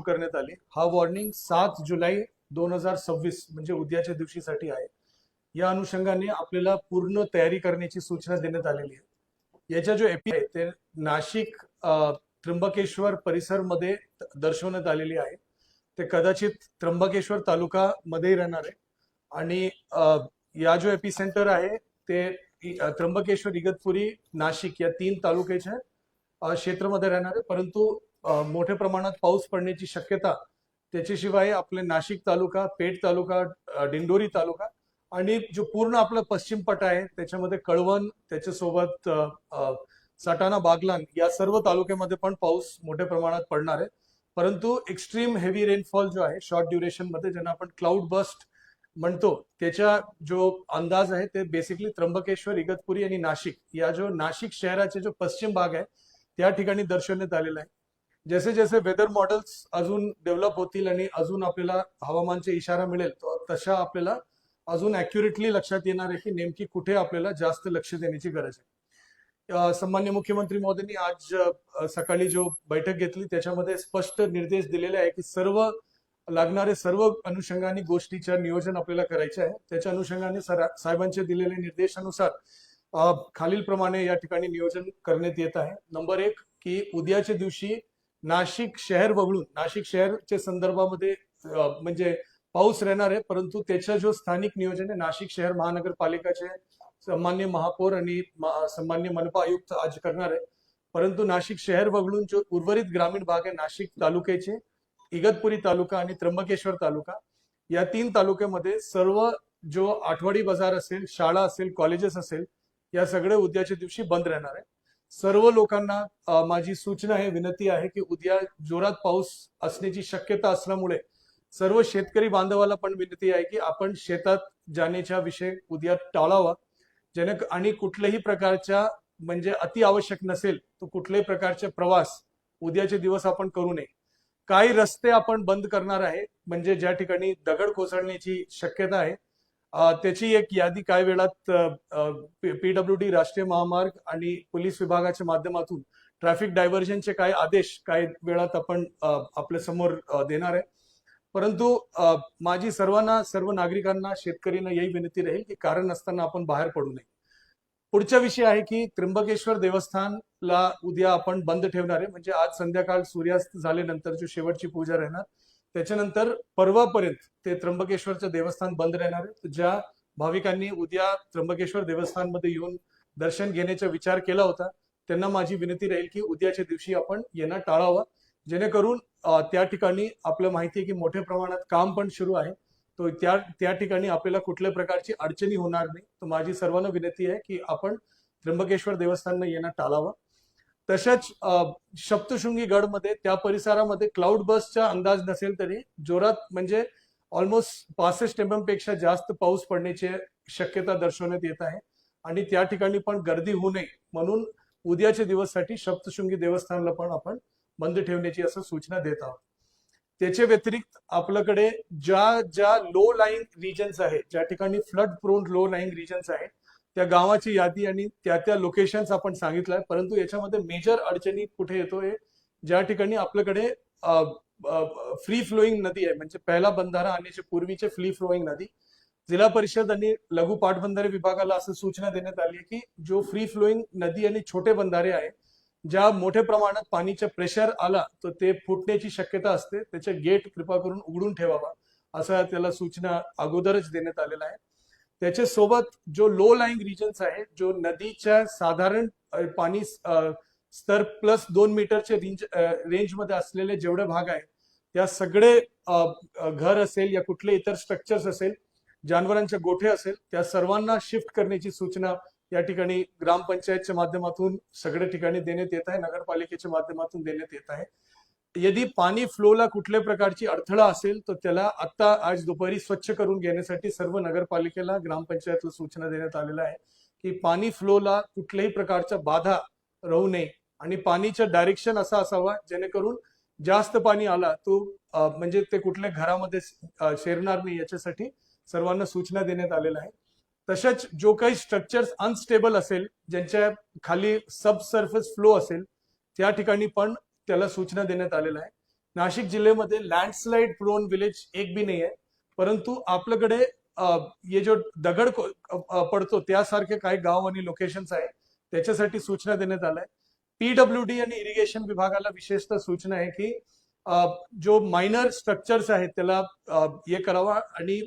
करण्यात आली। हा वॉर्निंग 7 जुलै 2026 म्हणजे उद्याच्या दिवशीसाठी आहे। या अनुषंगाने आपल्याला पूर्ण तयारी करण्याची सूचना देण्यात आलेली आहे। याच्या जो एपी आहे ते नाशिक त्र्यंबकेश्वर परिसरमध्ये दर्शवण्यात आलेली आहे। ते कदाचित त्र्यंबकेश्वर तालुका मध्ये राहणार आहे आणि या जो एपी सेंटर आहे ते त्र्यंबकेश्वर, इगतपुरी, नाशिक या 3 तालुक्याच्या क्षेत्रामध्ये राहणार आहे। परंतु मोठ्या प्रमाणात पाऊस पडण्याची शक्यता त्याच्याशिवाय आपले नाशिक तालुका, पेठ तालुका, दिंडोरी तालुका आणि जो पूर्ण आपला पश्चिम पट्टा आहे त्याच्यामध्ये कळवण, त्याच्यासोबत सटाणा, बागलाण या सर्व तालुक्यामध्ये पण पाऊस मोठ्या प्रमाणात पडणार आहे। परंतु एक्स्ट्रीम हेवी रेनफॉल जो आहे शॉर्ट ड्युरेशन मध्ये ज्यांना आपण क्लाउड बस्ट म्हणतो त्याचा जो अंदाज आहे ते बेसिकली त्र्यंबकेश्वर, इगतपुरी आणि नाशिक या जो नाशिक शहराचे जो पश्चिम भाग आहे त्या ठिकाणी दर्शवण्यात आलेला आहे। जसे जसे वेदर मॉडेल्स अजून डेव्हलप होतील आणि अजून आपल्याला हवामानचे इशारा मिळेल तशा आपल्याला अजून ॲक्युरेटली लक्षात येणार आहे की नेमकी कुठे आपल्याला जास्त लक्ष देण्याची गरज आहे। सन्मान्य मुख्यमंत्री महोदयांनी आज सकाळी जो बैठक घेतली त्याच्यामध्ये स्पष्ट निर्देश दिलेले आहे की लागणारे सर्व अनुषंगाने गोष्टीच्या नियोजन आपल्याला करायचे आहे। त्याच्या अनुषंगाने साहेबांचे दिलेले निर्देशानुसार खालीलप्रमाणे या ठिकाणी नियोजन करण्यात येत आहे। नंबर 1 की उद्याच्या दिवशी नाशिक शहर वगळून नाशिक शहरच्या संदर्भामध्ये म्हणजे पाऊस राहणार आहे, परंतु त्याच्या जो स्थानिक नियोजन आहे नाशिक शहर महानगरपालिकाचे सन्मान्य महापौर आणि सन्मान्य मनपा आयुक्त आज करणार आहे। परंतु नाशिक शहर वगळून जो उर्वरित ग्रामीण भाग आहे नाशिक तालुक्याचे, इगतपुरी तालुका आणि त्र्यंबकेश्वर तालुका या 3 तालुक्यामध्ये सर्व जो आठवडी बाजार असेल, शाळा असेल, कॉलेजेस असेल या सगळे उद्याच्या दिवशी बंद राहणार आहे। सर्व लोकांना माझी सूचना आहे, विनंती आहे की उद्या जोरात पाऊस असण्याची शक्यता असल्यामुळे सर्व शेतकरी बांधवाला पण विनंती आहे की आपण शेतात जाण्याचा विषय उद्या टाळावा। आणि कुठल्याही प्रकारच्या म्हणजे अति आवश्यक नसेल तो कुठल्याही प्रकारचे प्रवास उद्याचे दिवस आपण करू नये। काही रस्ते आपण बंद करणार आहे म्हणजे ज्या ठिकाणी दगड कोसळण्याची शक्यता आहे त्याची एक यादी काही वेळात PWD राष्ट्रीय महामार्ग आणि पोलीस विभागाच्या माध्यमातून ट्रॅफिक डायव्हर्जनचे काही आदेश काही वेळात आपण आपल्या समोर देणार आहे। परंतु माझी सर्व नागरिकांना, शेतकऱ्यांना यही विनंती राहील की कारण असताना आपण बाहेर पडू नये। पुढचा विषय आहे की त्र्यंबकेश्वर देवस्थानला उद्या आपण बंद ठेवणार आहे म्हणजे आज संध्याकाळ सूर्यास्त झाल्यानंतर जो शेवटची पूजा राहणार त्याच्यानंतर परवापर्यंत ते त्र्यंबकेश्वरचं देवस्थान बंद राहणार आहे। ज्या भाविकांनी उद्या त्र्यंबकेश्वर देवस्थानमध्ये येऊन दर्शन घेण्याचा विचार केला होता त्यांना माझी विनंती राहील की उद्याच्या दिवशी आपण येणं टाळावं, जेणेकरून त्या ठिकाणी आपल्याला माहिती आहे की मोठ्या प्रमाणात काम पण सुरू आहे, तो त्या ठिकाणी आपल्याला कुठल्या प्रकारची अडचणी होणार नाही। तर माझी सर्वांना विनंती आहे की आपण त्र्यंबकेश्वर देवस्थानला येणं टाळावं। तसंच सप्तशृंगी गडमध्ये त्या परिसरामध्ये क्लाउड बसचा अंदाज नसेल तरी जोरात म्हणजे ऑलमोस्ट 65 mm पेक्षा जास्त पाऊस पडण्याची शक्यता दर्शवण्यात येत आहे आणि त्या ठिकाणी पण गर्दी होऊ नये म्हणून उद्याच्या दिवससाठी सप्तशृंगी देवस्थानला पण आपण बंद ठेवण्याची असं सूचना देत आहोत। त्याच्या व्यतिरिक्त आपल्याकडे ज्या लो लाईंग रिजन्स आहेत, ज्या ठिकाणी flood prone low lying regions आहेत त्या गावाची यादी आणि त्या लोकेशन्स आपण सांगितलंय। परंतु याच्यामध्ये मेजर अडचणी कुठे येतोय, ज्या ठिकाणी आपल्याकडे फ्री फ्लोईंग नदी आहे म्हणजे पहिला बंधारा आणण्याच्या पूर्वीचे फ्री फ्लोईंग नदी, जिल्हा परिषद आणि लघु पाटबंधारे विभागाला असं सूचना देण्यात आली आहे की जो फ्री फ्लोईंग नदी आणि छोटे बंधारे आहे ज्या मोठ्या प्रमाणात पाणीचा प्रेशर आला तर ते फुटण्याची शक्यता असते, त्याचे गेट कृपा करून उघडून ठेवावा असं त्याला सूचना अगोदरच देण्यात आलेला आहे। त्याच्या सोबत जो लो लाईंग रिजन्स आहे, जो नदीच्या साधारण पाणी स्तर +2 मीटरच्या रेंज मध्ये असलेले जेवढे भाग आहे त्या सगळे घर असेल या कुठले इतर स्ट्रक्चर्स असेल, जनावरांचे गोठे असेल त्या सर्वांना शिफ्ट करण्याची सूचना या ठिकाणी ग्रामपंचायतच्या माध्यमातून सगळ्या ठिकाणी देण्यात येत आहे, नगरपालिकेच्या माध्यमातून देण्यात येत आहे। यदि पाणी फ्लोला कुठल्या प्रकारची अडथळा असेल तर त्याला आता आज दुपारी स्वच्छ करून घेण्यासाठी सर्व नगरपालिकेला, ग्रामपंचायतला सूचना देण्यात आलेल्या आहे की पाणी फ्लोला कुठल्याही प्रकारचा बाधा राहू नये आणि पाणीचं डायरेक्शन असा असावा जेणेकरून जास्त पाणी आला तो म्हणजे ते कुठल्या घरामध्ये शिरणार नाही याच्यासाठी सर्वांना सूचना देण्यात आलेल्या आहे। तसेच जो काही स्ट्रक्चर्स अनस्टेबल असेल, ज्यांच्या खाली सबसर्फेस फ्लो असेल त्या ठिकाणी पण त्याला सूचना देण्यात आलेल्या आहे नाशिक जिल्ह्यामध्ये लँडस्लाइड प्रोन विलेज एक भी नाही आहे, परंतु आपल्याकडे हे जो दगड पडतो त्यासारखे काही गाव आणि लोकेशन्स आहे, त्याच्यासाठी सूचना देण्यात आल्या. पीडब्ल्यूडी आणि इरिगेशन विभागाला विशेषतः सूचना आहे की जो मायनर स्ट्रक्चर्स आहेत त्याला हे करावा, आणि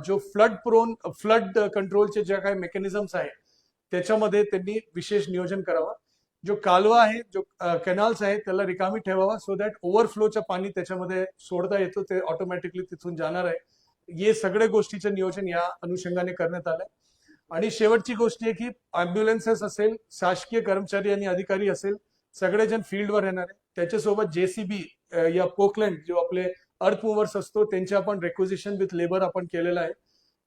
जो फ्लड कंट्रोलचे ज्या काही मेकॅनिझम्स आहेत त्याच्यामध्ये त्यांनी विशेष नियोजन करावा. जो कालवा आहे, जो कॅनल्स आहेत त्याला रिकामी ठेवावा, सो दॅट ओव्हरफ्लोचं पाणी त्याच्यामध्ये सोडता येतो, ते ऑटोमॅटिकली तिथून जाणार आहे. हे सगळ्या गोष्टीचं नियोजन या अनुषंगाने करण्यात आलंय. आणि शेवटची गोष्ट आहे की अँब्युलन्सेस असेल, शासकीय कर्मचारी आणि अधिकारी असेल, सगळेजण फील्डवर येणार आहे. त्याच्यासोबत जेसीबी या पोकलँड जो आपले अर्थ मुव्हर्स असतो त्यांचे आपण रेक्विजिशन विथ लेबर आपण केलेलं आहे,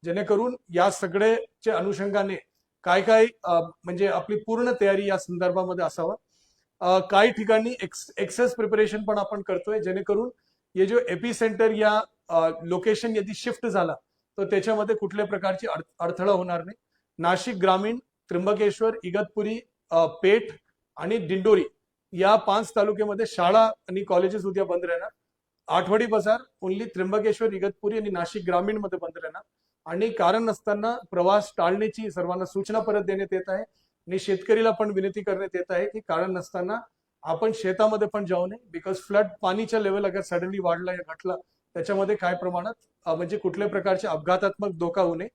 जेणेकरून या सगळ्याच्या अनुषंगाने काय काय म्हणजे आपली पूर्ण तयारी या संदर्भामध्ये असावा. काही ठिकाणी एक्सेस प्रिपरेशन पण आपण करतोय, जेणेकरून हे जो एपी सेंटर या लोकेशन यदि शिफ्ट झाला तर त्याच्यामध्ये कुठल्या प्रकारची अडथळा होणार नाही. नाशिक ग्रामीण, त्र्यंबकेश्वर, इगतपुरी, पेठ आणि दिंडोरी या 5 तालुक्यामध्ये शाळा आणि कॉलेजेस उद्या बंद राहणार. आठवडी बाजार ओन्ली त्र्यंबकेश्वर, इगतपुरी आणि नाशिक ग्रामीण मध्ये बंद राहणार. आणि कारण नसताना प्रवास टाळण्याची सर्वांना सूचना परत देण्यात येत आहे. आणि शेतकरीला पण विनंती करण्यात येत आहे की कारण नसताना आपण शेतामध्ये पण जाऊ नये, बिकॉज फ्लड पाणीचा लेवल अगर सडनली वाढला या घटला त्याच्यामध्ये काय प्रमाणात म्हणजे कुठल्या प्रकारचे अपघातात्मक धोका होऊ नये.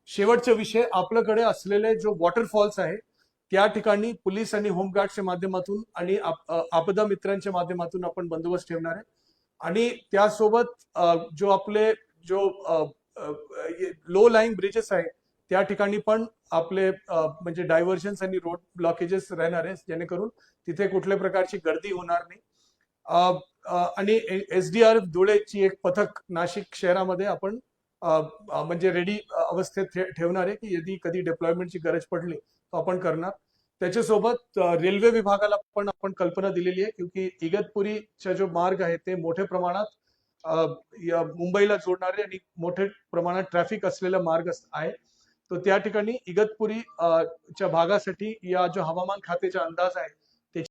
शेवटचा विषय, आपल्याकडे असलेले जो वॉटरफॉल्स आहे त्या ठिकाणी पोलीस आणि होमगार्डच्या माध्यमातून आणि आपदा मित्रांच्या माध्यमातून आपण बंदोबस्त ठेवणार आहे. आणि त्यासोबत जो आपले जो लो लाईंग ब्रिजेस आहे त्या ठिकाणी पण आपले म्हणजे डायव्हर्जन्स आणि रोड ब्लॉकेजेस राहणार आहे, जेणेकरून तिथे कुठल्या प्रकारची गर्दी होणार नाही. आणि एसडीआरएफ धुळेची एक पथक नाशिक शहरामध्ये आपण म्हणजे रेडी अवस्थेत ठेवणार आहे की यदि कधी डिप्लॉयमेंटची गरज पडली तर आपण करणार. त्याच्यासोबत रेल्वे विभागाला पण आपण कल्पना दिलेली आहे, क्योंकि इगतपुरीचा जो मार्ग आहे ते मोठ्या प्रमाणात मुंबईला जोडणारे आणि मोठ्या प्रमाणात ट्रॅफिक असलेला मार्ग आहे. तो त्या ठिकाणी इगतपुरी च्या भागासाठी या जो हवामान खात्याचा अंदाज आहे